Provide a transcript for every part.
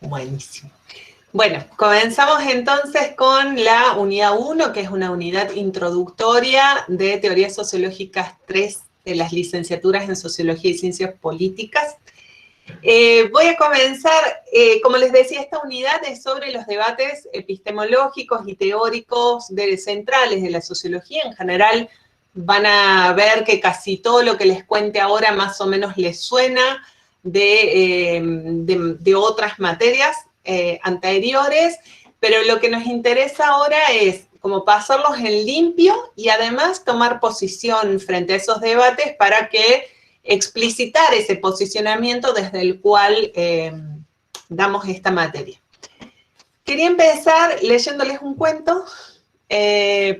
Buenísimo. Bueno, comenzamos entonces con la unidad 1, que es una unidad introductoria de Teorías Sociológicas 3 de las licenciaturas en Sociología y Ciencias Políticas. Voy a comenzar, como les decía, esta unidad es sobre los debates epistemológicos y teóricos centrales de la sociología. En general van a ver que casi todo lo que les cuente ahora más o menos les suena de otras materias anteriores, pero lo que nos interesa ahora es como pasarlos en limpio y además tomar posición frente a esos debates para que explicitar ese posicionamiento desde el cual damos esta materia. Quería empezar leyéndoles un cuento,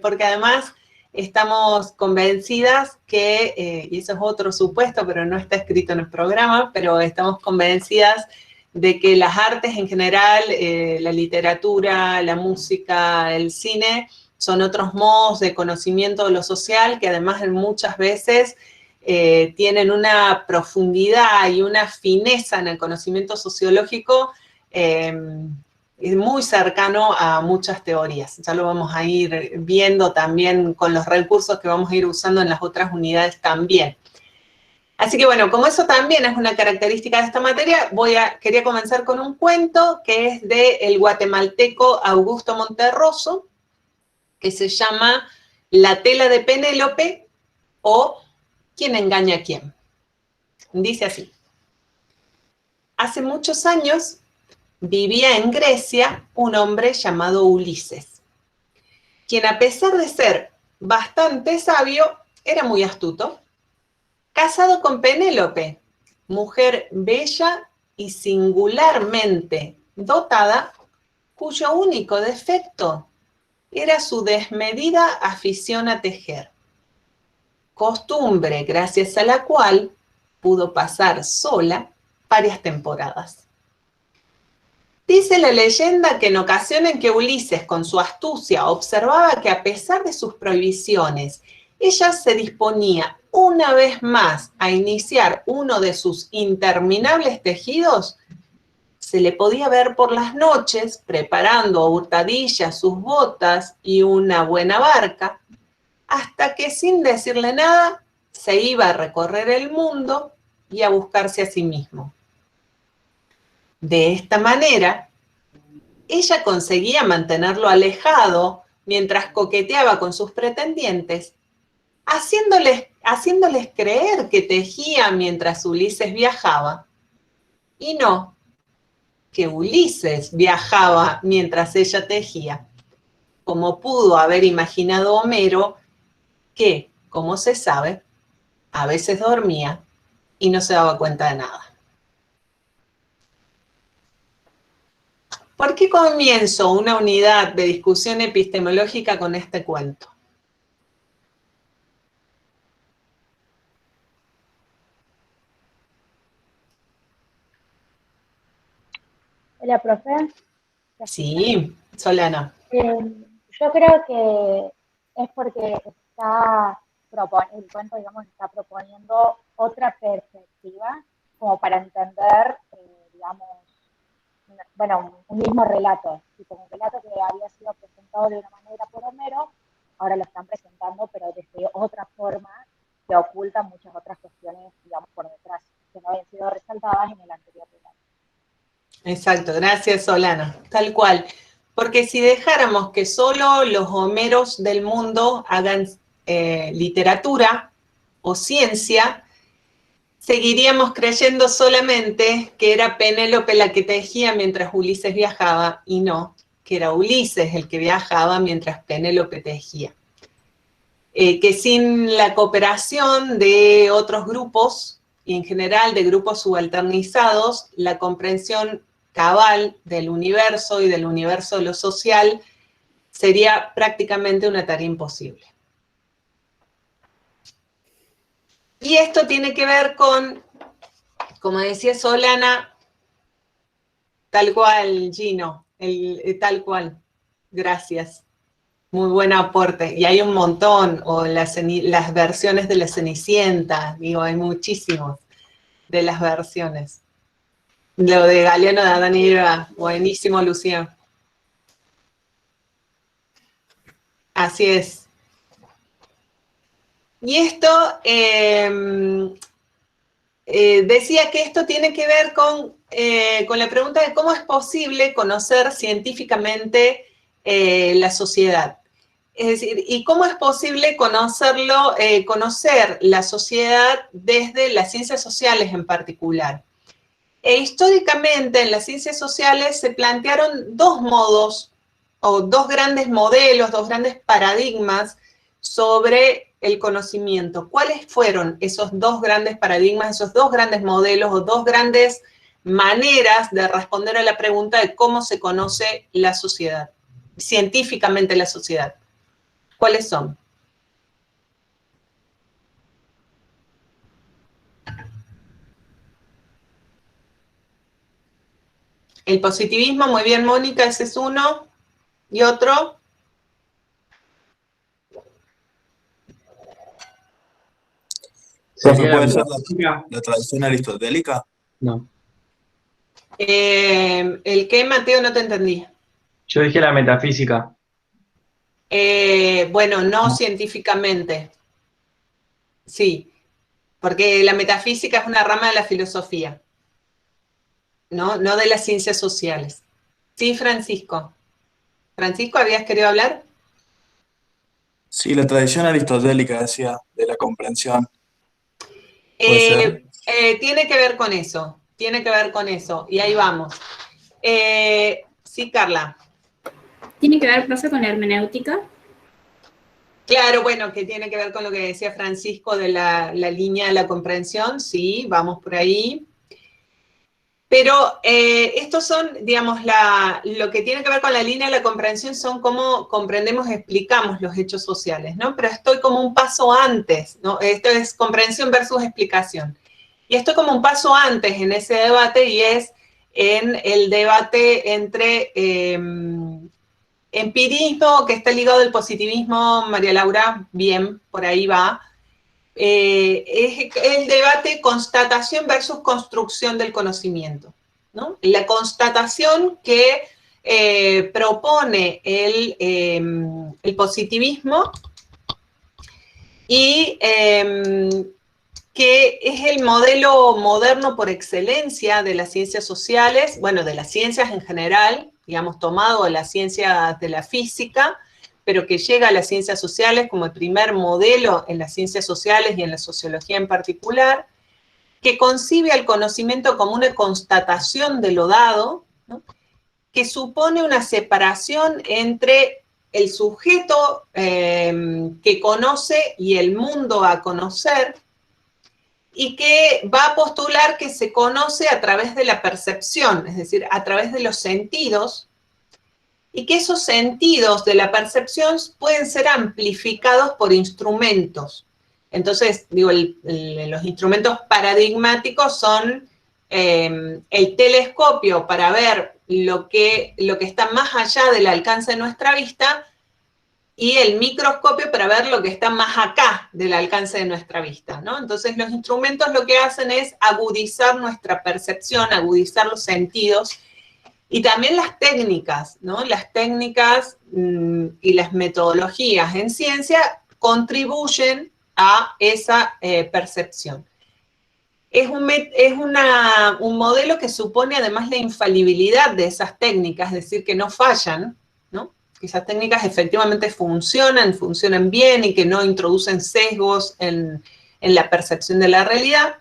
porque además estamos convencidas que, y eso es otro supuesto, pero no está escrito en el programa, pero estamos convencidas de que las artes en general, la literatura, la música, el cine, son otros modos de conocimiento de lo social que además muchas veces tienen una profundidad y una fineza en el conocimiento sociológico muy cercano a muchas teorías. Ya lo vamos a ir viendo también con los recursos que vamos a ir usando en las otras unidades también. Así que bueno, como eso también es una característica de esta materia, quería comenzar con un cuento que es del guatemalteco Augusto Monterroso, que se llama La tela de Penélope o ¿Quién engaña a quién? Dice así: hace muchos años vivía en Grecia un hombre llamado Ulises, quien a pesar de ser bastante sabio, era muy astuto. Casado con Penélope, mujer bella y singularmente dotada, cuyo único defecto era su desmedida afición a tejer, costumbre gracias a la cual pudo pasar sola varias temporadas. Dice la leyenda que en ocasiones en que Ulises, con su astucia, observaba que a pesar de sus prohibiciones, ella se disponía una vez más a iniciar uno de sus interminables tejidos, se le podía ver por las noches preparando a hurtadillas sus botas y una buena barca, hasta que sin decirle nada se iba a recorrer el mundo y a buscarse a sí mismo. De esta manera, ella conseguía mantenerlo alejado mientras coqueteaba con sus pretendientes, haciéndoles creer que tejía mientras Ulises viajaba, y no que Ulises viajaba mientras ella tejía, como pudo haber imaginado Homero, que, como se sabe, a veces dormía y no se daba cuenta de nada. ¿Por qué comienzo una unidad de discusión epistemológica con este cuento? Hola, profe. Sí, Solana. Yo creo que es porque el cuento, digamos, está proponiendo otra perspectiva como para entender, digamos, un mismo relato. Tipo, un relato que había sido presentado de una manera por Homero, ahora lo están presentando, pero desde otra forma que oculta muchas otras cuestiones, digamos, por detrás, que no habían sido resaltadas en el anterior relato. Exacto, gracias Solana, tal cual. Porque si dejáramos que solo los Homeros del mundo hagan literatura o ciencia, seguiríamos creyendo solamente que era Penélope la que tejía mientras Ulises viajaba, y no, que era Ulises el que viajaba mientras Penélope tejía. Que sin la cooperación de otros grupos, y en general de grupos subalternizados, la comprensión cabal del universo y del universo de lo social sería prácticamente una tarea imposible. Y esto tiene que ver con, como decía Solana, tal cual, Gino, tal cual. Gracias. Muy buen aporte. Y hay un montón, o las versiones de la Cenicienta, digo, hay muchísimos de las versiones. Lo de Galeano de Adán y Eva, buenísimo, Lucía. Así es. Y esto, decía que esto tiene que ver con la pregunta de cómo es posible conocer científicamente la sociedad. Es decir, y cómo es posible conocerlo, conocer la sociedad desde las ciencias sociales en particular. Históricamente en las ciencias sociales se plantearon dos modos o dos grandes modelos, dos grandes paradigmas sobre el conocimiento. ¿Cuáles fueron esos dos grandes paradigmas, esos dos grandes modelos o dos grandes maneras de responder a la pregunta de cómo se conoce la sociedad, científicamente la sociedad? ¿Cuáles son? El positivismo, muy bien, Mónica, ese es uno. ¿Y otro? ¿Profe, puede ser la tradición aristotélica? No. ¿El qué, Mateo? No te entendí. Yo dije la metafísica. Bueno, no científicamente. Sí, porque la metafísica es una rama de la filosofía, ¿no? No de las ciencias sociales. Sí, Francisco. Francisco, ¿habías querido hablar? Sí, la tradición aristotélica decía, de la comprensión. ¿Puede ser? Tiene que ver con eso, tiene que ver con eso, y ahí vamos. Sí, Carla. ¿Tiene que ver, profe, con la hermenéutica? Claro, bueno, que tiene que ver con lo que decía Francisco de la línea de la comprensión, sí, vamos por ahí. Pero estos son, digamos, lo que tiene que ver con la línea de la comprensión son cómo comprendemos y explicamos los hechos sociales, ¿no? Pero estoy como un paso antes, ¿no? Esto es comprensión versus explicación. Y estoy como un paso antes en ese debate y es en el debate entre empirismo, que está ligado al positivismo, María Laura, bien, por ahí va. Es el debate constatación versus construcción del conocimiento, ¿no? La constatación que propone el positivismo y que es el modelo moderno por excelencia de las ciencias sociales, bueno, de las ciencias en general, digamos, tomado de las ciencias de la física, pero que llega a las ciencias sociales como el primer modelo en las ciencias sociales y en la sociología en particular, que concibe al conocimiento como una constatación de lo dado, ¿no? Que supone una separación entre el sujeto que conoce y el mundo a conocer, y que va a postular que se conoce a través de la percepción, es decir, a través de los sentidos, y que esos sentidos de la percepción pueden ser amplificados por instrumentos. Entonces, digo, los instrumentos paradigmáticos son el telescopio para ver lo que está más allá del alcance de nuestra vista, y el microscopio para ver lo que está más acá del alcance de nuestra vista, ¿no? Entonces los instrumentos lo que hacen es agudizar nuestra percepción, agudizar los sentidos, y también las técnicas, ¿no? Las técnicas y las metodologías en ciencia contribuyen a esa percepción. Es un modelo que supone además la infalibilidad de esas técnicas, es decir, que no fallan, ¿no? Que esas técnicas efectivamente funcionan bien y que no introducen sesgos en la percepción de la realidad,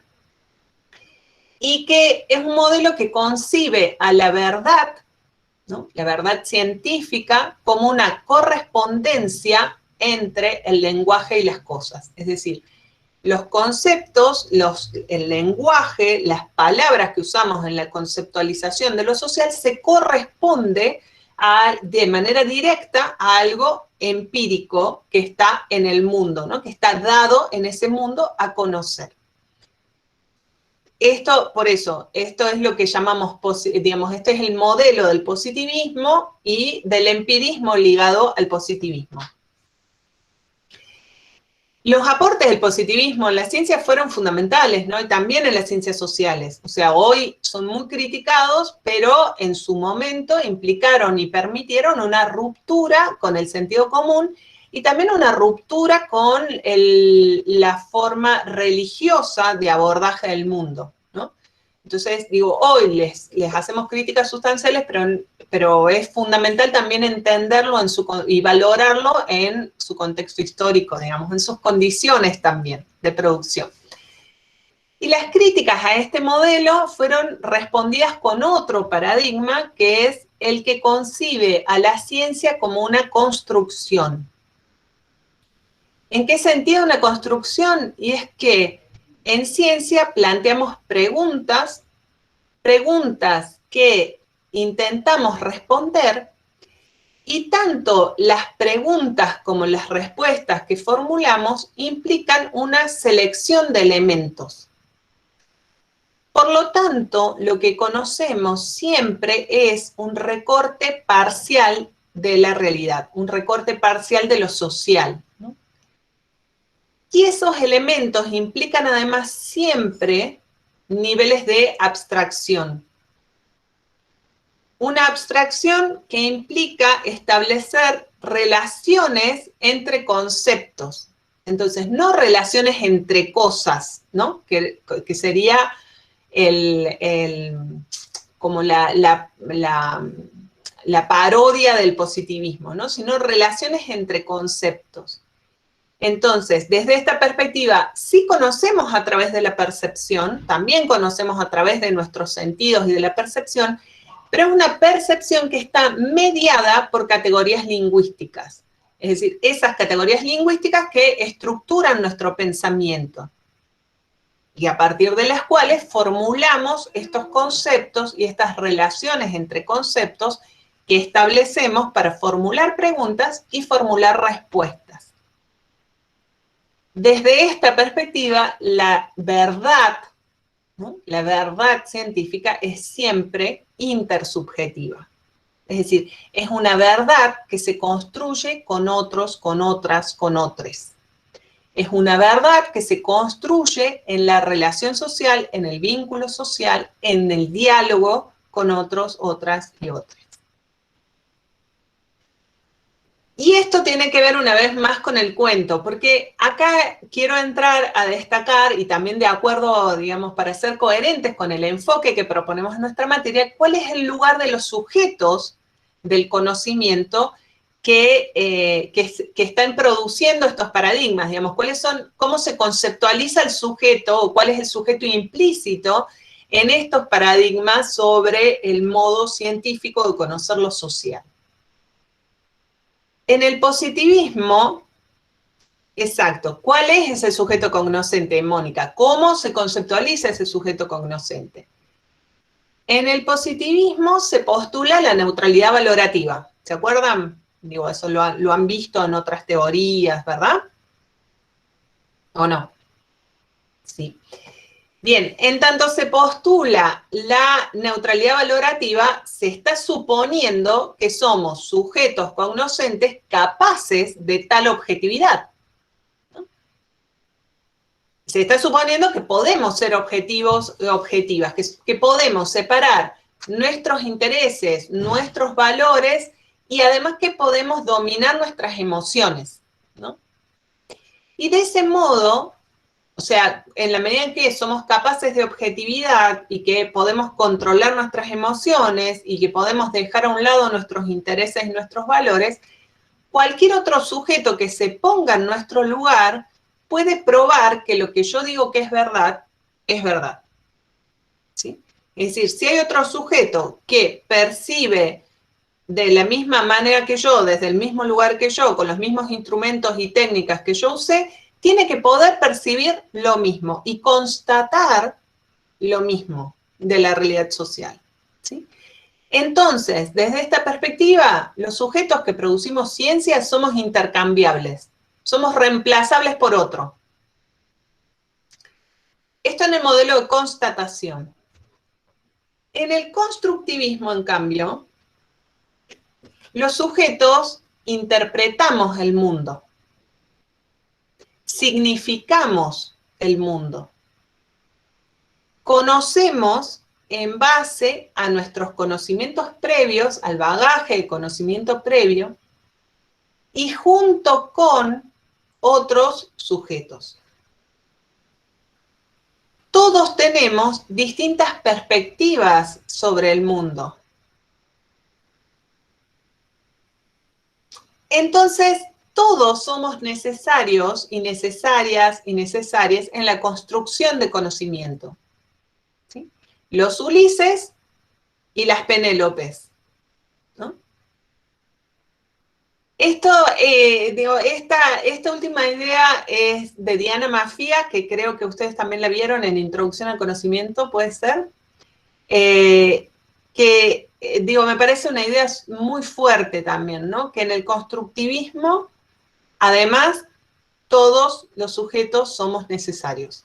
y que es un modelo que concibe a la verdad, ¿no? La verdad científica, como una correspondencia entre el lenguaje y las cosas. Es decir, los conceptos, el lenguaje, las palabras que usamos en la conceptualización de lo social se corresponde de manera directa a algo empírico que está en el mundo, ¿no? Que está dado en ese mundo a conocer. Por eso, esto es lo que llamamos, digamos, este es el modelo del positivismo y del empirismo ligado al positivismo. Los aportes del positivismo en la ciencia fueron fundamentales, ¿no? Y también en las ciencias sociales. O sea, hoy son muy criticados, pero en su momento implicaron y permitieron una ruptura con el sentido común y también una ruptura con la forma religiosa de abordaje del mundo, ¿no? Entonces, digo, hoy les hacemos críticas sustanciales, pero es fundamental también entenderlo y valorarlo en su contexto histórico, digamos, en sus condiciones también de producción. Y las críticas a este modelo fueron respondidas con otro paradigma, que es el que concibe a la ciencia como una construcción. ¿En qué sentido una construcción? Y es que en ciencia planteamos preguntas que intentamos responder, y tanto las preguntas como las respuestas que formulamos implican una selección de elementos. Por lo tanto, lo que conocemos siempre es un recorte parcial de la realidad, un recorte parcial de lo social, ¿no? Y esos elementos implican además siempre niveles de abstracción. Una abstracción que implica establecer relaciones entre conceptos. Entonces, no relaciones entre cosas, ¿no? Que sería como la parodia del positivismo, ¿no? Sino relaciones entre conceptos. Entonces, desde esta perspectiva, sí conocemos a través de la percepción, también conocemos a través de nuestros sentidos y de la percepción, pero es una percepción que está mediada por categorías lingüísticas. Es decir, esas categorías lingüísticas que estructuran nuestro pensamiento y a partir de las cuales formulamos estos conceptos y estas relaciones entre conceptos que establecemos para formular preguntas y formular respuestas. Desde esta perspectiva, la verdad, ¿no? La verdad científica es siempre intersubjetiva. Es decir, es una verdad que se construye con otros, con otras, con otros. Es una verdad que se construye en la relación social, en el vínculo social, en el diálogo con otros, otras y otros. Y esto tiene que ver una vez más con el cuento, porque acá quiero entrar a destacar, y también de acuerdo, digamos, para ser coherentes con el enfoque que proponemos en nuestra materia, cuál es el lugar de los sujetos del conocimiento que están produciendo estos paradigmas, digamos, cómo se conceptualiza el sujeto, o cuál es el sujeto implícito en estos paradigmas sobre el modo científico de conocer lo social. En el positivismo, exacto, ¿cuál es ese sujeto cognoscente, Mónica? ¿Cómo se conceptualiza ese sujeto cognoscente? En el positivismo se postula la neutralidad valorativa. ¿Se acuerdan? Digo, eso lo han visto en otras teorías, ¿verdad? ¿O no? Sí. Bien, en tanto se postula la neutralidad valorativa, se está suponiendo que somos sujetos cognoscentes capaces de tal objetividad, ¿no? Se está suponiendo que podemos ser objetivas, que podemos separar nuestros intereses, nuestros valores, y además que podemos dominar nuestras emociones, ¿no? Y de ese modo, o sea, en la medida en que somos capaces de objetividad y que podemos controlar nuestras emociones y que podemos dejar a un lado nuestros intereses y nuestros valores, cualquier otro sujeto que se ponga en nuestro lugar puede probar que lo que yo digo que es verdad, ¿sí? Es decir, si hay otro sujeto que percibe de la misma manera que yo, desde el mismo lugar que yo, con los mismos instrumentos y técnicas que yo usé, tiene que poder percibir lo mismo y constatar lo mismo de la realidad social, ¿sí? Entonces, desde esta perspectiva, los sujetos que producimos ciencia somos intercambiables, somos reemplazables por otro. Esto en el modelo de constatación. En el constructivismo, en cambio, los sujetos interpretamos el mundo. significamos el mundo. Conocemos en base a nuestros conocimientos previos, al bagaje de conocimiento previo, y junto con otros sujetos. Todos tenemos distintas perspectivas sobre el mundo. Entonces, todos somos necesarios y necesarias en la construcción de conocimiento. ¿Sí? Los Ulises y las Penélopes, ¿no? Esta última idea es de Diana Mafia, que creo que ustedes también la vieron en Introducción al Conocimiento, ¿puede ser? Me parece una idea muy fuerte también, ¿no? Que en el constructivismo, además, todos los sujetos somos necesarios.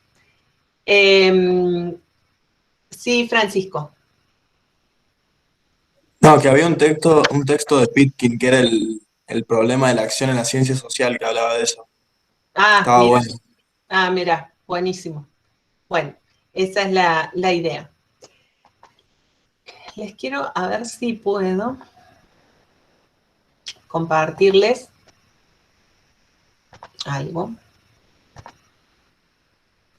Sí, Francisco. No, que había un texto de Pitkin que era el problema de la acción en la ciencia social, que hablaba de eso. Estaba Mira. bueno. Mira, buenísimo. Bueno, esa es la idea. Les quiero, a ver si puedo compartirles algo.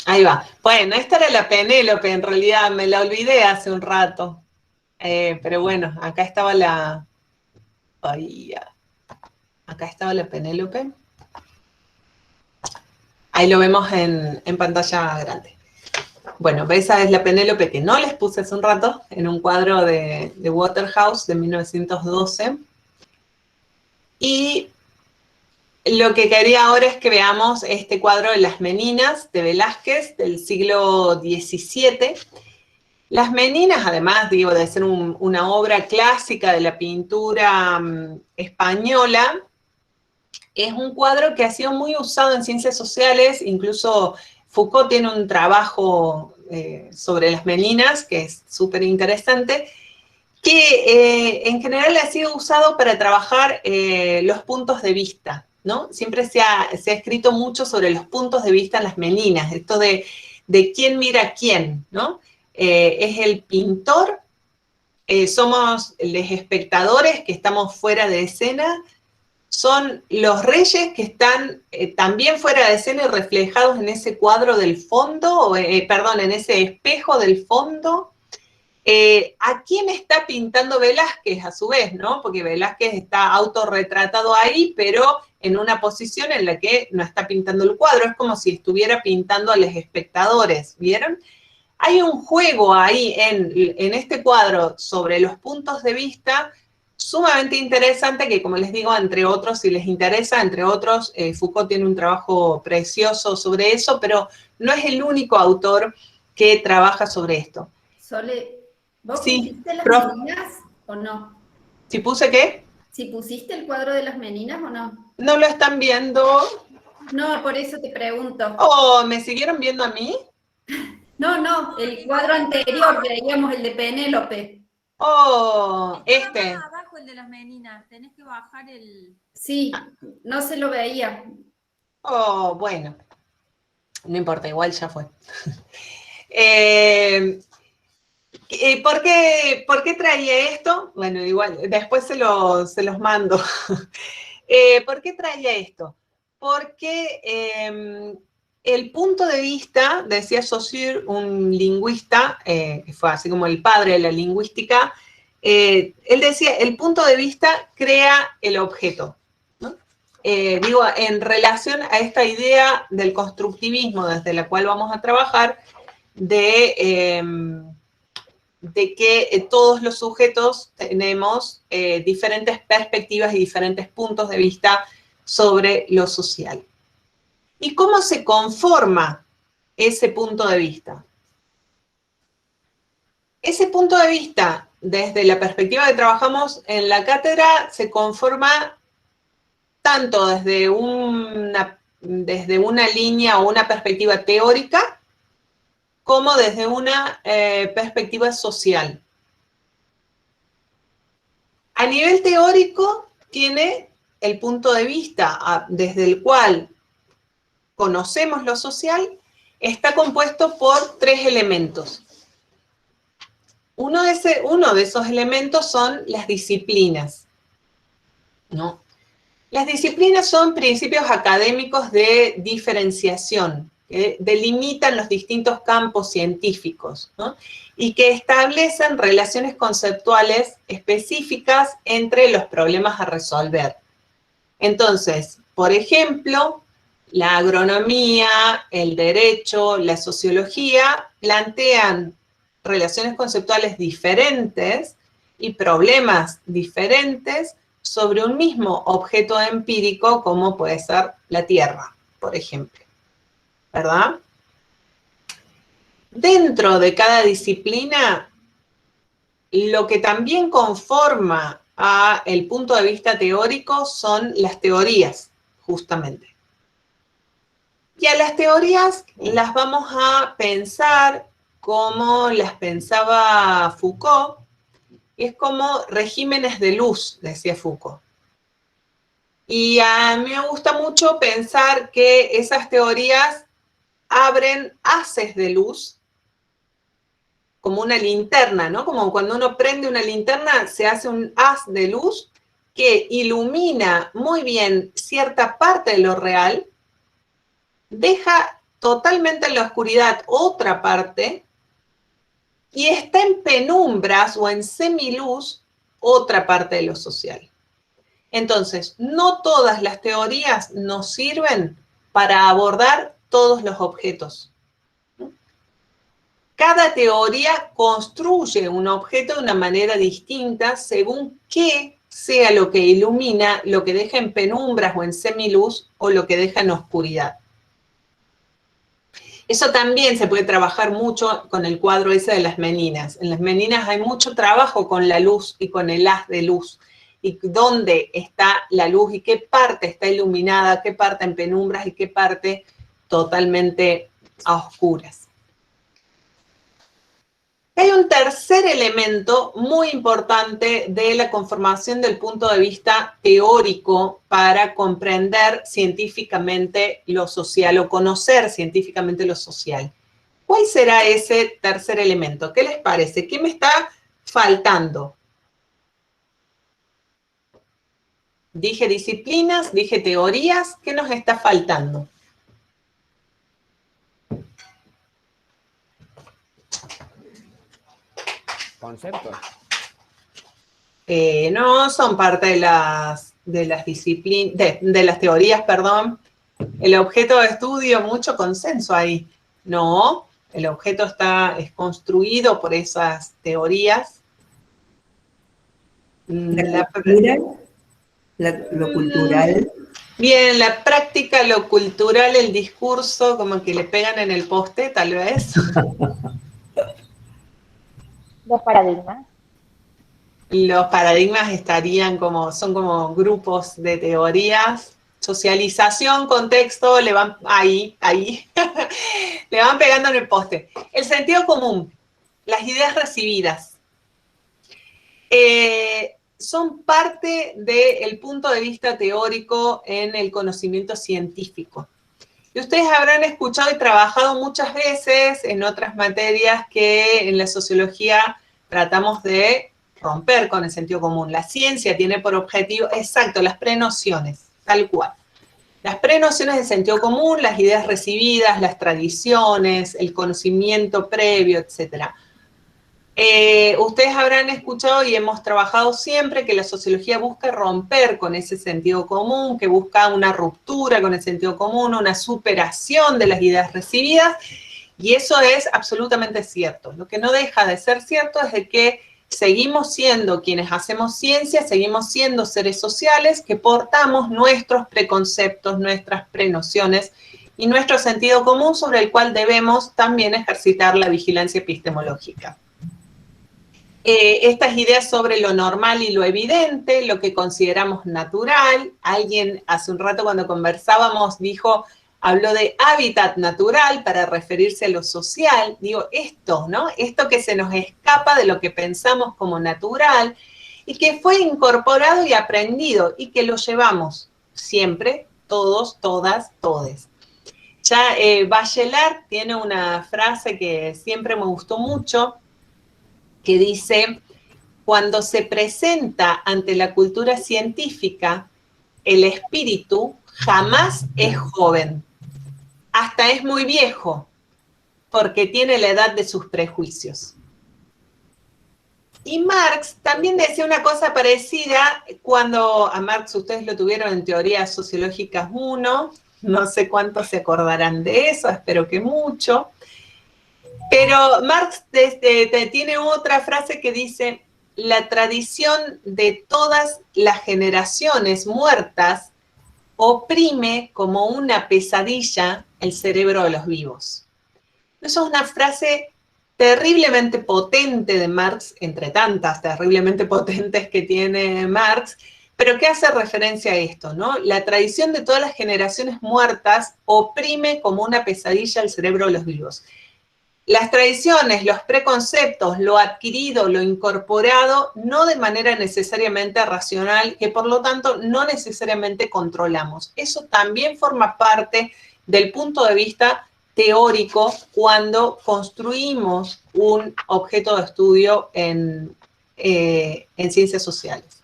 Ahí va. Bueno, esta era la Penélope, en realidad me la olvidé hace un rato. Pero bueno, acá estaba la... Acá estaba la Penélope. Ahí lo vemos en pantalla grande. Bueno, esa es la Penélope que no les puse hace un rato, en un cuadro de Waterhouse de 1912. Y lo que quería ahora es que veamos este cuadro de Las Meninas de Velázquez del siglo XVII. Las Meninas, además, de ser una obra clásica de la pintura española, es un cuadro que ha sido muy usado en ciencias sociales. Incluso Foucault tiene un trabajo sobre las Meninas, que es súper interesante, que en general ha sido usado para trabajar los puntos de vista, ¿no? Siempre se ha escrito mucho sobre los puntos de vista en las Meninas, esto de quién mira a quién, ¿no? Es el pintor, somos los espectadores que estamos fuera de escena, son los reyes que están también fuera de escena y reflejados en ese cuadro del fondo, en ese espejo del fondo. ¿A quién está pintando Velázquez a su vez, no? Porque Velázquez está autorretratado ahí, pero en una posición en la que no está pintando el cuadro, es como si estuviera pintando a los espectadores, ¿vieron? Hay un juego ahí en este cuadro sobre los puntos de vista sumamente interesante que, como les digo, entre otros, si les interesa, entre otros, Foucault tiene un trabajo precioso sobre eso, pero no es el único autor que trabaja sobre esto. Sole, ¿vos Sí, pusiste las prof. meninas o no? ¿Si puse qué? ¿Si pusiste el cuadro de las meninas o no? ¿No lo están viendo? No, por eso te pregunto. ¿O me siguieron viendo a mí? No, el cuadro anterior, veíamos el de Penélope. Abajo el de las meninas, tenés que bajar el... Sí, no se lo veía. Bueno, no importa, igual ya fue. ¿Por qué traía esto? Bueno, igual, después se los mando. ¿Por qué traía esto? Porque el punto de vista, decía Saussure, un lingüista, que fue así como el padre de la lingüística, él decía, el punto de vista crea el objeto, ¿no? En relación a esta idea del constructivismo desde la cual vamos a trabajar, de que todos los sujetos tenemos diferentes perspectivas y diferentes puntos de vista sobre lo social. ¿Y cómo se conforma ese punto de vista? Ese punto de vista, desde la perspectiva que trabajamos en la cátedra, se conforma tanto desde una línea o una perspectiva teórica, como desde una perspectiva social. A nivel teórico, tiene el punto de vista desde el cual conocemos lo social, está compuesto por 3 elementos. Uno de esos elementos son las disciplinas, ¿no? Las disciplinas son principios académicos de diferenciación, que delimitan los distintos campos científicos, ¿no? Y que establecen relaciones conceptuales específicas entre los problemas a resolver. Entonces, por ejemplo, la agronomía, el derecho, la sociología plantean relaciones conceptuales diferentes y problemas diferentes sobre un mismo objeto empírico como puede ser la Tierra, por ejemplo, ¿verdad? Dentro de cada disciplina, lo que también conforma a el punto de vista teórico son las teorías, justamente. Y a las teorías las vamos a pensar como las pensaba Foucault, es como regímenes de luz, decía Foucault. Y a mí me gusta mucho pensar que esas teorías abren haces de luz, como una linterna, ¿no? Como cuando uno prende una linterna, se hace un haz de luz que ilumina muy bien cierta parte de lo real, deja totalmente en la oscuridad otra parte, y está en penumbras o en semiluz otra parte de lo social. Entonces, no todas las teorías nos sirven para abordar todos los objetos. Cada teoría construye un objeto de una manera distinta según qué sea lo que ilumina, lo que deja en penumbras o en semiluz o lo que deja en oscuridad. Eso también se puede trabajar mucho con el cuadro ese de las meninas. En las meninas hay mucho trabajo con la luz y con el haz de luz. Y dónde está la luz y qué parte está iluminada, qué parte en penumbras y qué parte totalmente a oscuras. Hay un tercer elemento muy importante de la conformación del punto de vista teórico para comprender científicamente lo social o conocer científicamente lo social. ¿Cuál será ese tercer elemento? ¿Qué les parece? ¿Qué me está faltando? Dije disciplinas, dije teorías, ¿qué nos está faltando? Conceptos. No, son parte de las disciplinas, de las teorías, perdón. El objeto de estudio, mucho consenso ahí. No, el objeto es construido por esas teorías. Lo cultural. Bien, la práctica, lo cultural, el discurso, como que le pegan en el poste, tal vez. Los paradigmas. Los paradigmas son como grupos de teorías. Socialización, contexto, le van ahí, le van pegando en el poste. El sentido común, las ideas recibidas. Son parte del punto de vista teórico en el conocimiento científico. Y ustedes habrán escuchado y trabajado muchas veces en otras materias que en la sociología tratamos de romper con el sentido común. La ciencia tiene por objetivo, exacto, las prenociones, tal cual. Las prenociones del sentido común, las ideas recibidas, las tradiciones, el conocimiento previo, etcétera. Ustedes habrán escuchado y hemos trabajado siempre que la sociología busca romper con ese sentido común, que busca una ruptura con el sentido común, una superación de las ideas recibidas, y eso es absolutamente cierto. Lo que no deja de ser cierto es de que seguimos siendo quienes hacemos ciencia, seguimos siendo seres sociales que portamos nuestros preconceptos, nuestras prenociones y nuestro sentido común sobre el cual debemos también ejercitar la vigilancia epistemológica. Estas ideas sobre lo normal y lo evidente, lo que consideramos natural. Alguien hace un rato cuando conversábamos habló de hábitat natural para referirse a lo social. Digo, esto, ¿no? Esto que se nos escapa de lo que pensamos como natural y que fue incorporado y aprendido y que lo llevamos siempre, todos, todas, todes. Ya Bachelard tiene una frase que siempre me gustó mucho, que dice: cuando se presenta ante la cultura científica, el espíritu jamás es joven, hasta es muy viejo, porque tiene la edad de sus prejuicios. Y Marx también decía una cosa parecida cuando a Marx ustedes lo tuvieron en Teorías Sociológicas 1, no sé cuántos se acordarán de eso, espero que mucho, pero Marx tiene otra frase que dice: la tradición de todas las generaciones muertas oprime como una pesadilla el cerebro de los vivos. Eso es una frase terriblemente potente de Marx, entre tantas terriblemente potentes que tiene Marx, pero que hace referencia a esto, ¿no? La tradición de todas las generaciones muertas oprime como una pesadilla el cerebro de los vivos. Las tradiciones, los preconceptos, lo adquirido, lo incorporado, no de manera necesariamente racional, que por lo tanto no necesariamente controlamos. Eso también forma parte del punto de vista teórico cuando construimos un objeto de estudio en ciencias sociales.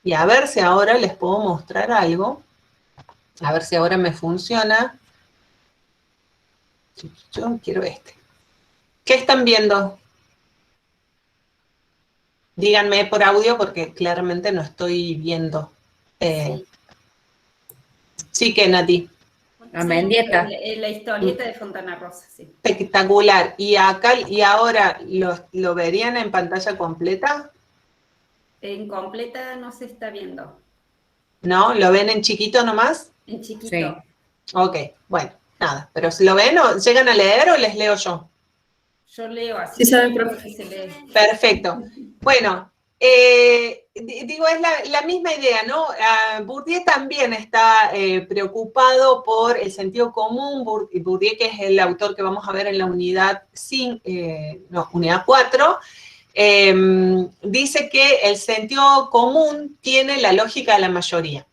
Y a ver si ahora les puedo mostrar algo. A ver si ahora me funciona. Yo quiero este. ¿Qué están viendo? Díganme por audio porque claramente no estoy viendo. Sí, que Nati. La Mendieta. La historieta de Fontana Rosa, sí. Espectacular. ¿Y acá y ahora lo verían en pantalla completa? En completa no se está viendo. ¿No? ¿Lo ven en chiquito nomás? En chiquito. Sí. Ok, bueno, nada. Pero si lo ven, ¿o llegan a leer o les leo yo? Yo leo así. Sí, saben, profe. Se lee. Perfecto. Bueno, digo, es la misma idea, ¿no? Bourdieu también está preocupado por el sentido común. Bourdieu, que es el autor que vamos a ver en la unidad 4, dice que el sentido común tiene la lógica de la mayoría.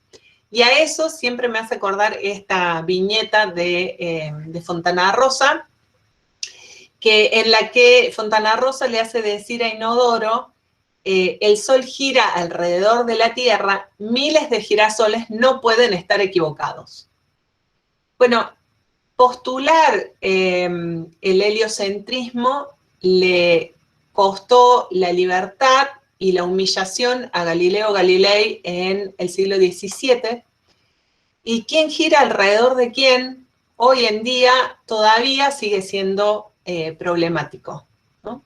Y a eso siempre me hace acordar esta viñeta de Fontana Rosa, en la que Fontana Rosa le hace decir a Inodoro: el sol gira alrededor de la Tierra, miles de girasoles no pueden estar equivocados. Bueno, postular el heliocentrismo le costó la libertad y la humillación a Galileo Galilei en el siglo XVII. ¿Y quién gira alrededor de quién? Hoy en día todavía sigue siendo problemático, ¿no?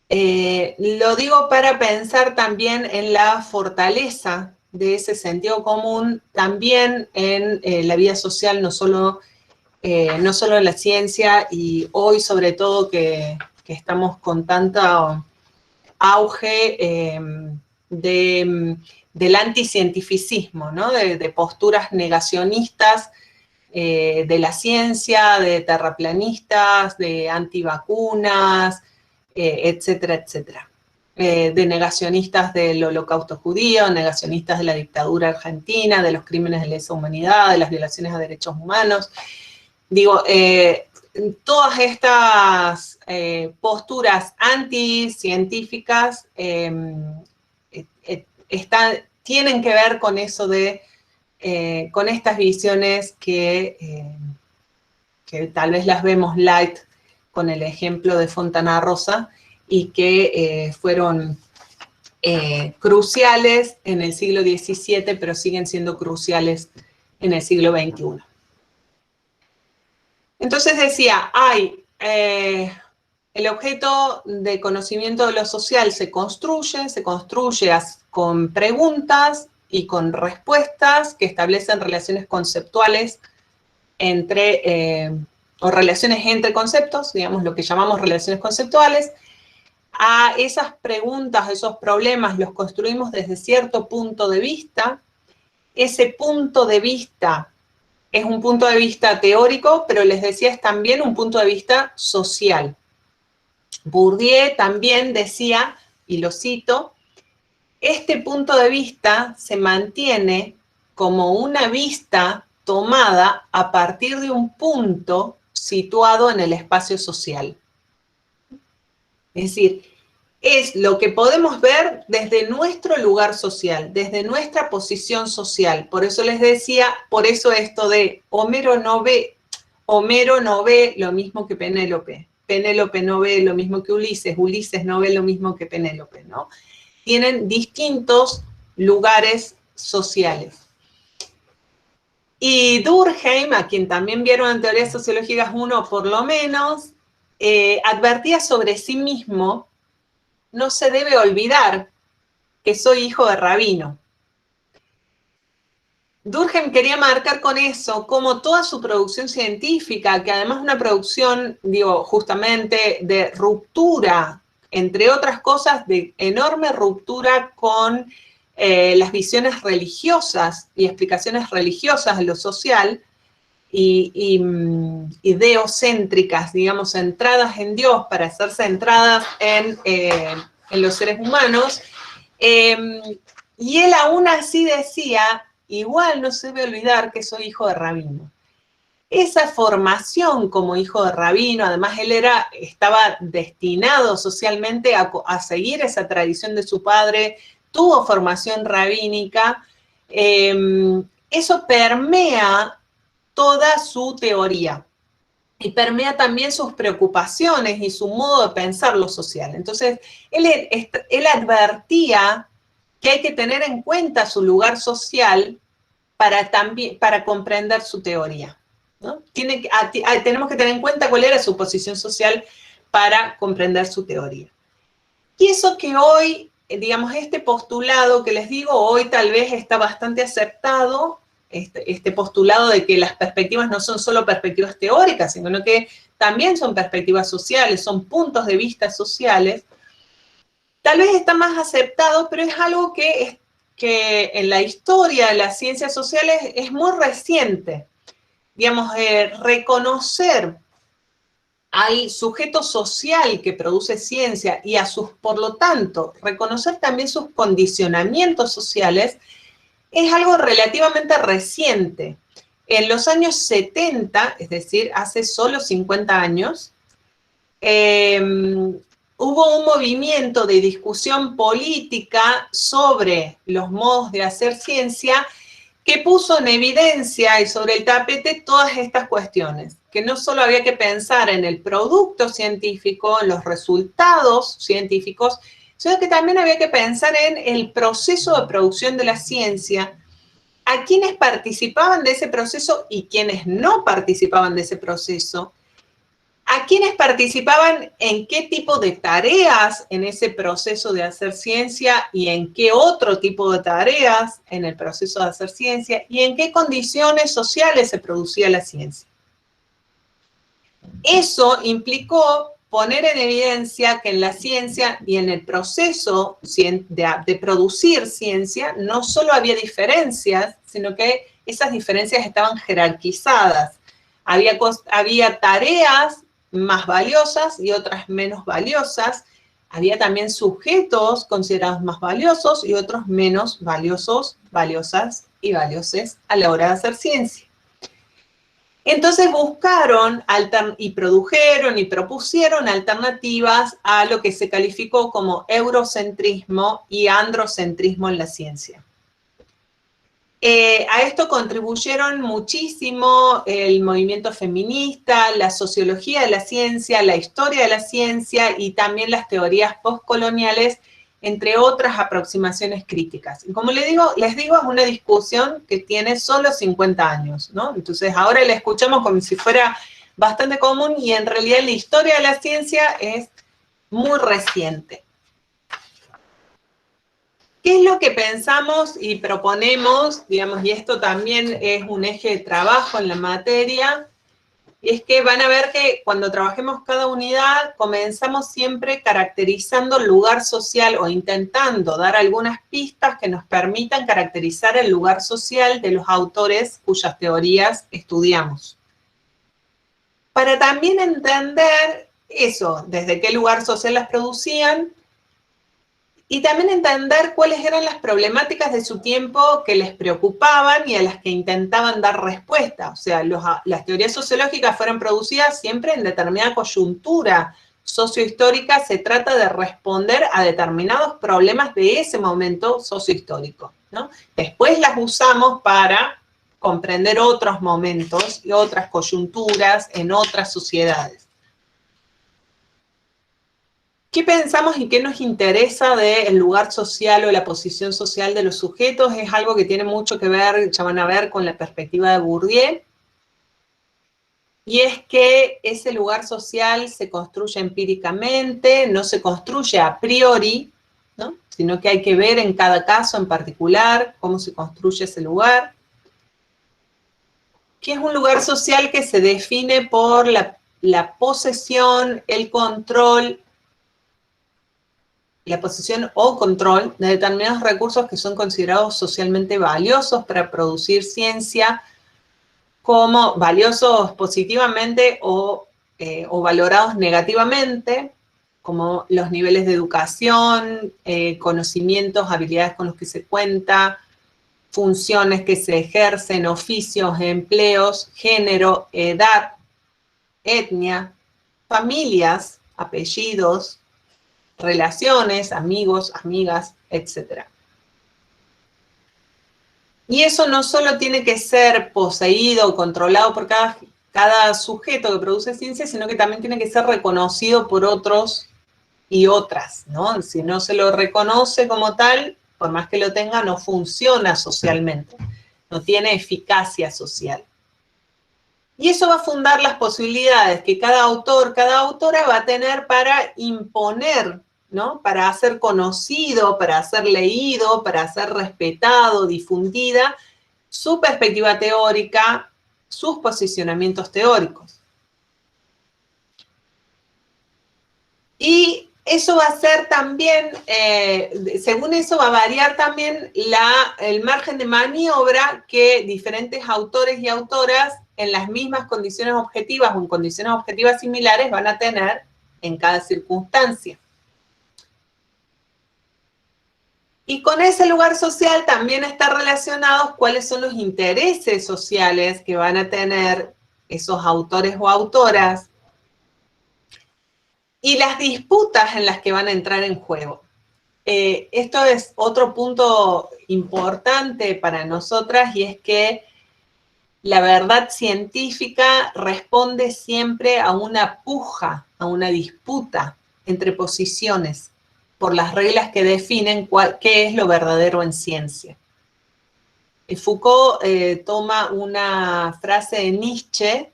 Lo digo para pensar también en la fortaleza de ese sentido común, también en la vida social, no solo en la ciencia, y hoy sobre todo que estamos con tanto auge del anticientificismo, ¿no? De posturas negacionistas de la ciencia, de terraplanistas, de antivacunas, etcétera, etcétera. De negacionistas del holocausto judío, negacionistas de la dictadura argentina, de los crímenes de lesa humanidad, de las violaciones a derechos humanos. Digo, todas estas posturas anticientíficas tienen que ver con eso con estas visiones que tal vez las vemos light con el ejemplo de Fontana Rosa y que fueron cruciales en el siglo XVII, pero siguen siendo cruciales en el siglo XXI. Entonces decía, el objeto de conocimiento de lo social se construye con preguntas y con respuestas que establecen relaciones conceptuales o relaciones entre conceptos, digamos lo que llamamos relaciones conceptuales. A esas preguntas, esos problemas los construimos desde cierto punto de vista. Ese punto de vista es un punto de vista teórico, pero les decía, es también un punto de vista social. Bourdieu también decía, y lo cito: este punto de vista se mantiene como una vista tomada a partir de un punto situado en el espacio social. Es decir, es lo que podemos ver desde nuestro lugar social, desde nuestra posición social. Por eso les decía, por eso esto de Homero no ve lo mismo que Penélope. Penélope no ve lo mismo que Ulises. Ulises no ve lo mismo que Penélope, ¿no? Tienen distintos lugares sociales. Y Durkheim, a quien también vieron en Teorías Sociológicas 1 por lo menos, advertía sobre sí mismo: no se debe olvidar que soy hijo de rabino. Durkheim quería marcar con eso cómo toda su producción científica, que además es una producción, digo, justamente de ruptura, entre otras cosas, de enorme ruptura con las visiones religiosas y explicaciones religiosas de lo social, y ideocéntricas, digamos, centradas en Dios para ser centradas en los seres humanos. Y él aún así decía, igual no se debe olvidar que soy hijo de rabino. Esa formación como hijo de rabino, además él estaba destinado socialmente a seguir esa tradición de su padre, tuvo formación rabínica, eso permea toda su teoría y permea también sus preocupaciones y su modo de pensar lo social. Entonces, él advertía que hay que tener en cuenta su lugar social para comprender su teoría, ¿no? Tenemos que tener en cuenta cuál era su posición social para comprender su teoría. Y eso que hoy, digamos, este postulado que les digo, hoy tal vez está bastante aceptado, este postulado de que las perspectivas no son solo perspectivas teóricas, sino que también son perspectivas sociales, son puntos de vista sociales, tal vez está más aceptado, pero es algo que en la historia de las ciencias sociales es muy reciente. Digamos, reconocer al sujeto social que produce ciencia y por lo tanto, reconocer también sus condicionamientos sociales es algo relativamente reciente. En los años 70, es decir, hace solo 50 años, hubo un movimiento de discusión política sobre los modos de hacer ciencia que puso en evidencia y sobre el tapete todas estas cuestiones, que no solo había que pensar en el producto científico, en los resultados científicos, sino que también había que pensar en el proceso de producción de la ciencia, a quienes participaban de ese proceso y quienes no participaban de ese proceso, a quienes participaban en qué tipo de tareas en ese proceso de hacer ciencia y en qué otro tipo de tareas en el proceso de hacer ciencia y en qué condiciones sociales se producía la ciencia. Eso implicó poner en evidencia que en la ciencia y en el proceso de producir ciencia no solo había diferencias, sino que esas diferencias estaban jerarquizadas. Había tareas más valiosas y otras menos valiosas. Había también sujetos considerados más valiosos y otros menos valiosos, valiosas y valiosos a la hora de hacer ciencia. Entonces buscaron y produjeron y propusieron alternativas a lo que se calificó como eurocentrismo y androcentrismo en la ciencia. A esto contribuyeron muchísimo el movimiento feminista, la sociología de la ciencia, la historia de la ciencia y también las teorías postcoloniales, entre otras aproximaciones críticas. Y como les digo, es una discusión que tiene solo 50 años, ¿no? Entonces ahora la escuchamos como si fuera bastante común y en realidad la historia de la ciencia es muy reciente. ¿Qué es lo que pensamos y proponemos, digamos, y esto también es un eje de trabajo en la materia? Es que van a ver que cuando trabajemos cada unidad, comenzamos siempre caracterizando el lugar social o intentando dar algunas pistas que nos permitan caracterizar el lugar social de los autores cuyas teorías estudiamos. Para también entender eso, desde qué lugar social las producían, Y también entender cuáles eran las problemáticas de su tiempo que les preocupaban y a las que intentaban dar respuesta. O sea, las teorías sociológicas fueron producidas siempre en determinada coyuntura sociohistórica. Se trata de responder a determinados problemas de ese momento sociohistórico, ¿no? Después las usamos para comprender otros momentos y otras coyunturas en otras sociedades. ¿Qué pensamos y qué nos interesa del lugar social o la posición social de los sujetos? Es algo que tiene mucho que ver, ya van a ver, con la perspectiva de Bourdieu. Y es que ese lugar social se construye empíricamente, no se construye a priori, ¿no? Sino que hay que ver en cada caso en particular cómo se construye ese lugar. Que es un lugar social que se define por la posesión, el control, la posesión o control de determinados recursos que son considerados socialmente valiosos para producir ciencia, como valiosos positivamente o valorados negativamente, como los niveles de educación, conocimientos, habilidades con los que se cuenta, funciones que se ejercen, oficios, empleos, género, edad, etnia, familias, apellidos, relaciones, amigos, amigas, etc. Y eso no solo tiene que ser poseído o controlado por cada sujeto que produce ciencia, sino que también tiene que ser reconocido por otros y otras, ¿no? Si no se lo reconoce como tal, por más que lo tenga, no funciona socialmente, no tiene eficacia social. Y eso va a fundar las posibilidades que cada autor, cada autora va a tener para imponer, ¿no? Para hacer conocido, para hacer leído, para hacer respetado, difundida, su perspectiva teórica, sus posicionamientos teóricos. Y eso va a ser también, según eso va a variar también el margen de maniobra que diferentes autores y autoras en las mismas condiciones objetivas o en condiciones objetivas similares van a tener en cada circunstancia. Y con ese lugar social también está relacionados cuáles son los intereses sociales que van a tener esos autores o autoras y las disputas en las que van a entrar en juego. Esto es otro punto importante para nosotras, y es que la verdad científica responde siempre a una puja, a una disputa entre posiciones por las reglas que definen qué es lo verdadero en ciencia. Foucault toma una frase de Nietzsche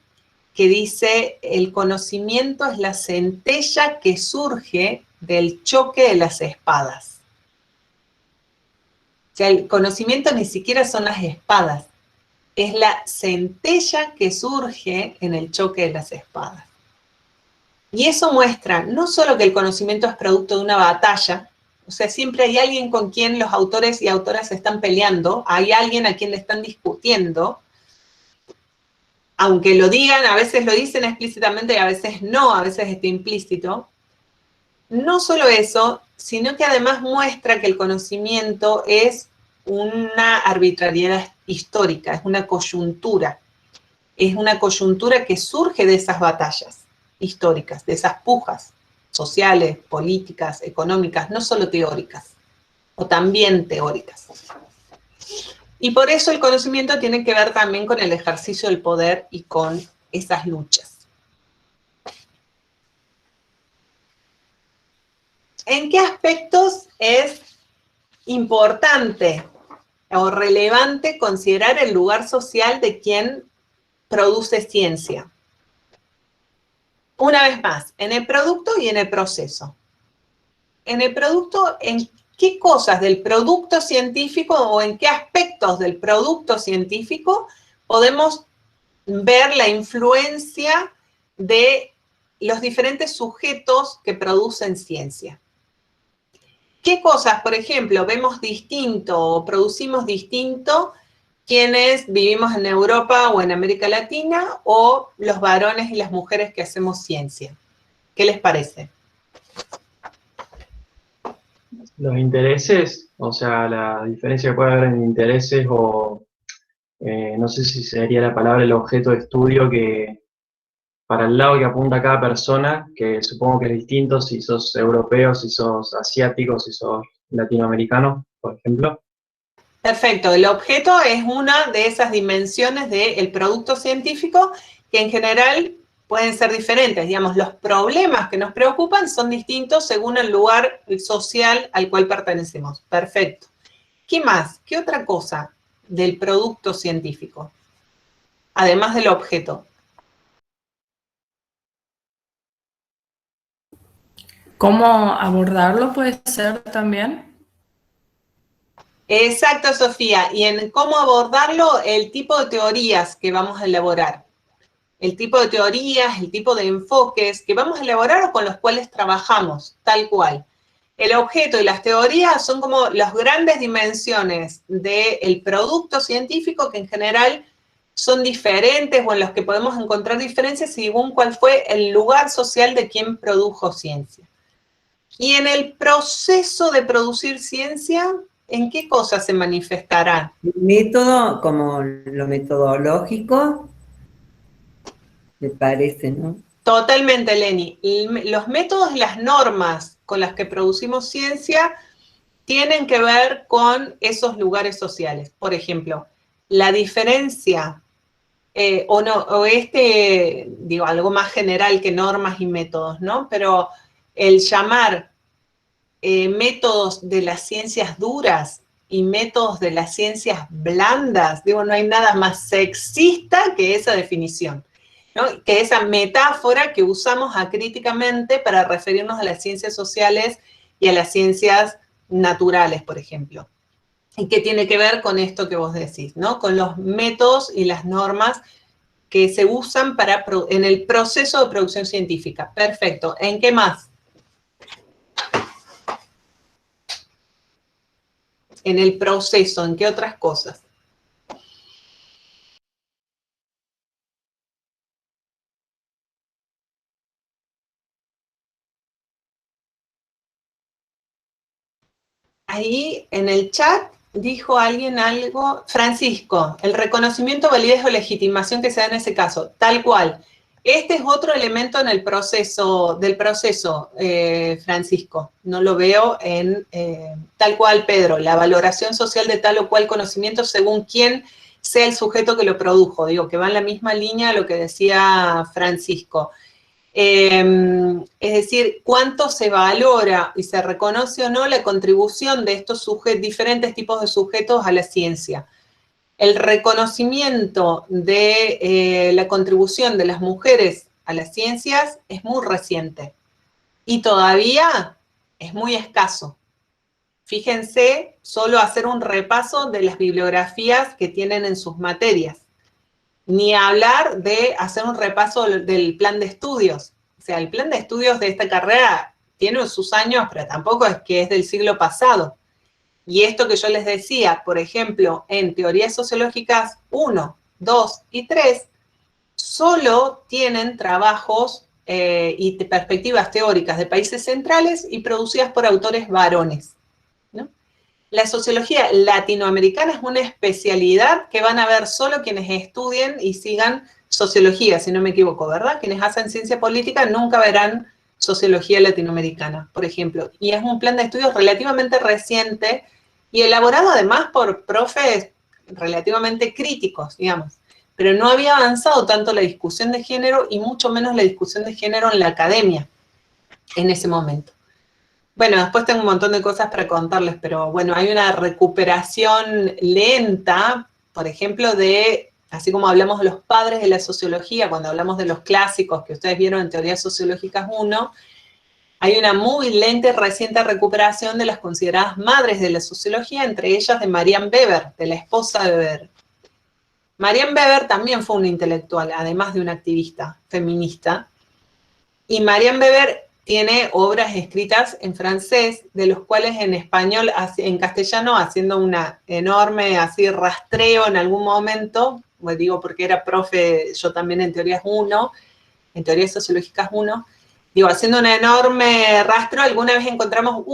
que dice: el conocimiento es la centella que surge del choque de las espadas. O sea, el conocimiento ni siquiera son las espadas, es la centella que surge en el choque de las espadas. Y eso muestra no solo que el conocimiento es producto de una batalla, o sea, siempre hay alguien con quien los autores y autoras están peleando, hay alguien a quien le están discutiendo, aunque lo digan, a veces lo dicen explícitamente y a veces no, a veces está implícito. No solo eso, sino que además muestra que el conocimiento es una arbitrariedad histórica, es una coyuntura que surge de esas batallas históricas, de esas pujas sociales, políticas, económicas, no solo teóricas, o también teóricas. Y por eso el conocimiento tiene que ver también con el ejercicio del poder y con esas luchas. ¿En qué aspectos es importante o relevante considerar el lugar social de quien produce ciencia? Una vez más, en el producto y en el proceso. En el producto, ¿en qué cosas del producto científico o en qué aspectos del producto científico podemos ver la influencia de los diferentes sujetos que producen ciencia? ¿Qué cosas, por ejemplo, vemos distinto o producimos distinto quienes vivimos en Europa o en América Latina o los varones y las mujeres que hacemos ciencia? ¿Qué les parece? Los intereses, o sea, la diferencia que puede haber en intereses o, no sé si sería la palabra el objeto de estudio que para el lado que apunta cada persona, que supongo que es distinto si sos europeo, si sos asiático, si sos latinoamericano, por ejemplo. Perfecto, el objeto es una de esas dimensiones del producto científico que en general pueden ser diferentes. Digamos, los problemas que nos preocupan son distintos según el lugar social al cual pertenecemos. Perfecto. ¿Qué más? ¿Qué otra cosa del producto científico? Además del objeto. ¿Cómo abordarlo puede ser también? Exacto, Sofía. Y en cómo abordarlo, el tipo de teorías que vamos a elaborar. El tipo de teorías, el tipo de enfoques que vamos a elaborar o con los cuales trabajamos, tal cual. El objeto y las teorías son como las grandes dimensiones del producto científico que en general son diferentes o en los que podemos encontrar diferencias según cuál fue el lugar social de quien produjo ciencia. Y en el proceso de producir ciencia, ¿en qué cosas se manifestará? Método, como lo metodológico, me parece, ¿no? Totalmente, Leni. Los métodos y las normas con las que producimos ciencia tienen que ver con esos lugares sociales. Por ejemplo, la diferencia, digo, algo más general que normas y métodos, ¿no? Pero el llamar métodos de las ciencias duras y métodos de las ciencias blandas, digo, no hay nada más sexista que esa definición, ¿no? Que esa metáfora que usamos acríticamente para referirnos a las ciencias sociales y a las ciencias naturales, por ejemplo. Y que tiene que ver con esto que vos decís, ¿no? Con los métodos y las normas que se usan en el proceso de producción científica. Perfecto. ¿En qué más? En el proceso, ¿en qué otras cosas? Ahí en el chat dijo alguien algo, Francisco, el reconocimiento, validez o legitimación que se da en ese caso, tal cual. Este es otro elemento en el proceso, Francisco. No lo veo en tal cual, Pedro, la valoración social de tal o cual conocimiento según quién sea el sujeto que lo produjo. Digo, que va en la misma línea a lo que decía Francisco. Es decir, cuánto se valora y se reconoce o no la contribución de estos diferentes tipos de sujetos a la ciencia. El reconocimiento de la contribución de las mujeres a las ciencias es muy reciente y todavía es muy escaso. Fíjense, solo hacer un repaso de las bibliografías que tienen en sus materias. Ni hablar de hacer un repaso del plan de estudios. O sea, el plan de estudios de esta carrera tiene sus años, pero tampoco es que es del siglo pasado. Y esto que yo les decía, por ejemplo, en teorías sociológicas 1, 2 y 3, solo tienen trabajos y perspectivas teóricas de países centrales y producidas por autores varones. La sociología latinoamericana es una especialidad que van a ver solo quienes estudien y sigan sociología, si no me equivoco, ¿verdad? Quienes hacen ciencia política nunca verán sociología latinoamericana, por ejemplo. Y es un plan de estudios relativamente reciente y elaborado además por profes relativamente críticos, digamos. Pero no había avanzado tanto la discusión de género y mucho menos la discusión de género en la academia en ese momento. Bueno, después tengo un montón de cosas para contarles, pero bueno, hay una recuperación lenta, por ejemplo, así como hablamos de los padres de la sociología, cuando hablamos de los clásicos que ustedes vieron en Teorías Sociológicas 1, hay una muy lenta y reciente recuperación de las consideradas madres de la sociología, entre ellas de Marianne Weber, de la esposa de Weber. Marianne Weber también fue una intelectual, además de una activista feminista, y Marianne Weber tiene obras escritas en francés, de los cuales en español, en castellano, haciendo una enorme así rastreo en algún momento, pues digo porque era profe yo también en Teorías 1, en Teorías Sociológicas 1, digo, haciendo un enorme rastro, alguna vez encontramos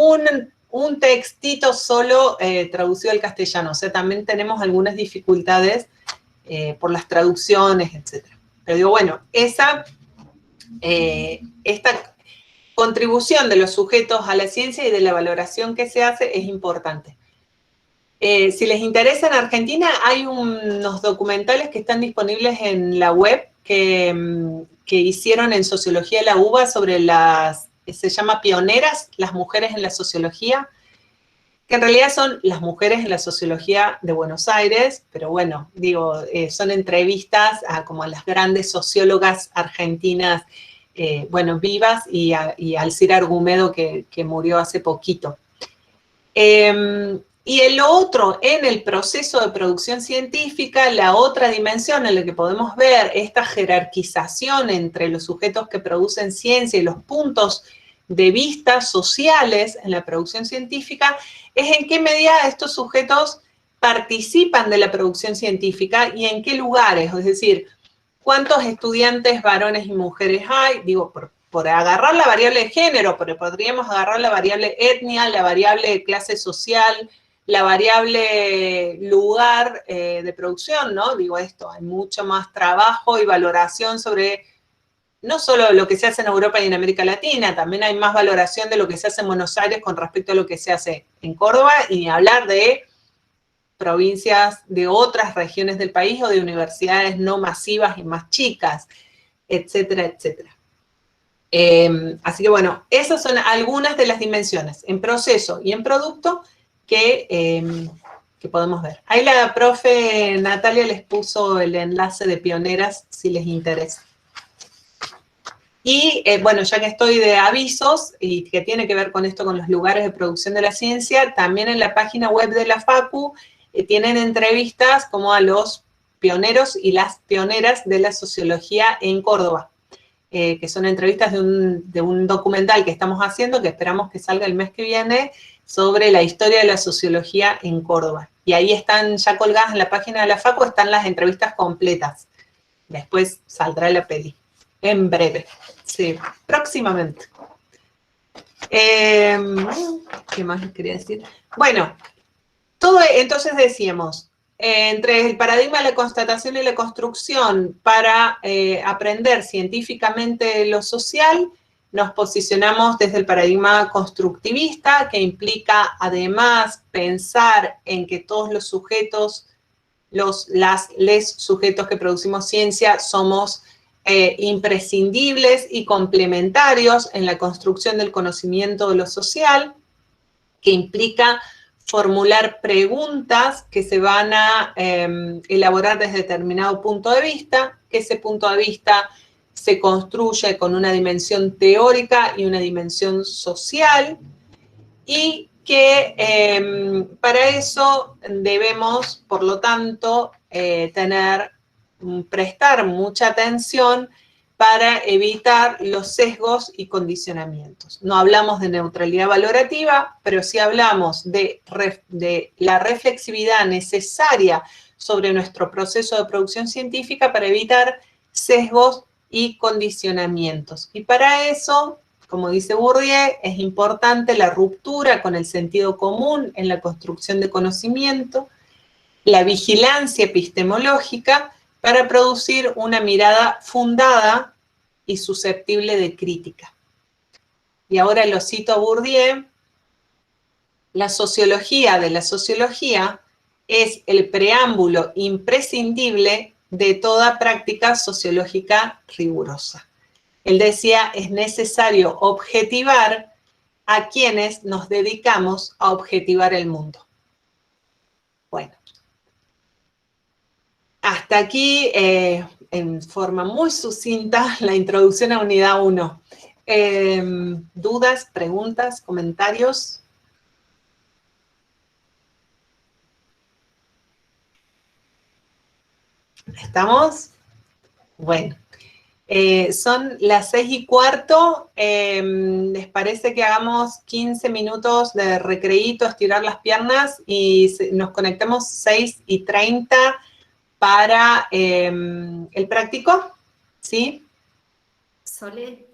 un textito solo traducido al castellano. O sea, también tenemos algunas dificultades por las traducciones, etc. Pero digo, bueno, esta contribución de los sujetos a la ciencia y de la valoración que se hace es importante. Si les interesa, en Argentina hay unos documentales que están disponibles en la web que hicieron en Sociología de la UBA sobre se llama Pioneras, las mujeres en la sociología, que en realidad son las mujeres en la sociología de Buenos Aires, pero bueno, digo, son entrevistas como a las grandes sociólogas argentinas, bueno, vivas, y a Alcira Argumedo, que murió hace poquito. Y el otro, en el proceso de producción científica, la otra dimensión en la que podemos ver esta jerarquización entre los sujetos que producen ciencia y los puntos de vista sociales en la producción científica, es en qué medida estos sujetos participan de la producción científica y en qué lugares, es decir, cuántos estudiantes varones y mujeres hay, digo, por agarrar la variable de género, pero podríamos agarrar la variable etnia, la variable clase social, la variable lugar de producción, ¿no? Digo esto, hay mucho más trabajo y valoración sobre no solo lo que se hace en Europa y en América Latina, también hay más valoración de lo que se hace en Buenos Aires con respecto a lo que se hace en Córdoba, y ni hablar de provincias de otras regiones del país o de universidades no masivas y más chicas, etcétera, etcétera. Así que bueno, esas son algunas de las dimensiones en proceso y en producto que podemos ver. Ahí la profe Natalia les puso el enlace de Pioneras si les interesa. Y bueno, ya que estoy de avisos y que tiene que ver con esto, con los lugares de producción de la ciencia, también en la página web de la Facu tienen entrevistas como a los pioneros y las pioneras de la sociología en Córdoba. Que son entrevistas de un documental que estamos haciendo, que esperamos que salga el mes que viene, sobre la historia de la sociología en Córdoba. Y ahí están ya colgadas en la página de la Facu, están las entrevistas completas. Después saldrá la peli, en breve, sí, próximamente. ¿Qué más les quería decir? Bueno, entonces decíamos, entre el paradigma de la constatación y la construcción para aprender científicamente lo social, nos posicionamos desde el paradigma constructivista, que implica además pensar en que todos los sujetos, les sujetos que producimos ciencia, somos imprescindibles y complementarios en la construcción del conocimiento de lo social, que implica formular preguntas que se van a elaborar desde determinado punto de vista, que ese punto de vista se construye con una dimensión teórica y una dimensión social, y que para eso debemos, por lo tanto, prestar mucha atención para evitar los sesgos y condicionamientos. No hablamos de neutralidad valorativa, pero sí hablamos de la reflexividad necesaria sobre nuestro proceso de producción científica para evitar sesgos y condicionamientos. Y para eso, como dice Bourdieu, es importante la ruptura con el sentido común en la construcción de conocimiento, la vigilancia epistemológica, para producir una mirada fundada y susceptible de crítica. Y ahora lo cito a Bourdieu: la sociología de la sociología es el preámbulo imprescindible de toda práctica sociológica rigurosa. Él decía, es necesario objetivar a quienes nos dedicamos a objetivar el mundo. Bueno. Hasta aquí, en forma muy sucinta, la introducción a unidad 1. ¿Dudas, preguntas, comentarios? ¿Estamos? Bueno. Son las 6:15. ¿Les parece que hagamos 15 minutos de recreíto, estirar las piernas y nos conectemos 6:30 para el práctico? ¿Sí? Sole.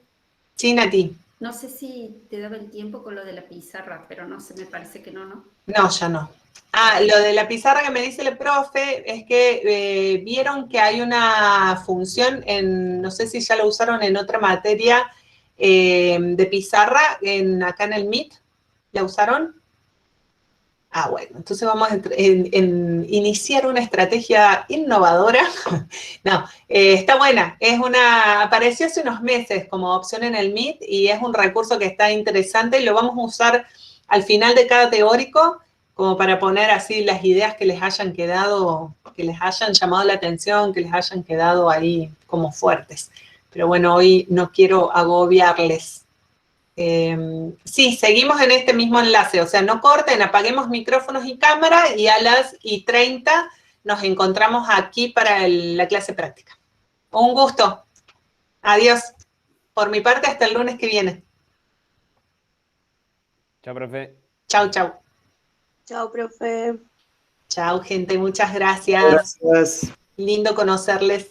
Sí, Nati. No sé si te daba el tiempo con lo de la pizarra, pero no sé, me parece que no, ¿no? No, ya no. Ah, lo de la pizarra que me dice el profe es que vieron que hay una función no sé si ya lo usaron en otra materia de pizarra acá en el Meet. ¿La usaron? Ah, bueno, entonces vamos a iniciar una estrategia innovadora. No, está buena. Apareció hace unos meses como opción en el Meet y es un recurso que está interesante y lo vamos a usar al final de cada teórico como para poner así las ideas que les hayan quedado, que les hayan llamado la atención, que les hayan quedado ahí como fuertes. Pero bueno, hoy no quiero agobiarles. Sí, seguimos en este mismo enlace, o sea, no corten, apaguemos micrófonos y cámara y a las 30 nos encontramos aquí para la clase práctica. Un gusto. Adiós. Por mi parte, hasta el lunes que viene. Chao, profe. Chau, chau. Chao, profe. Chau, gente, muchas gracias. Gracias. Lindo conocerles.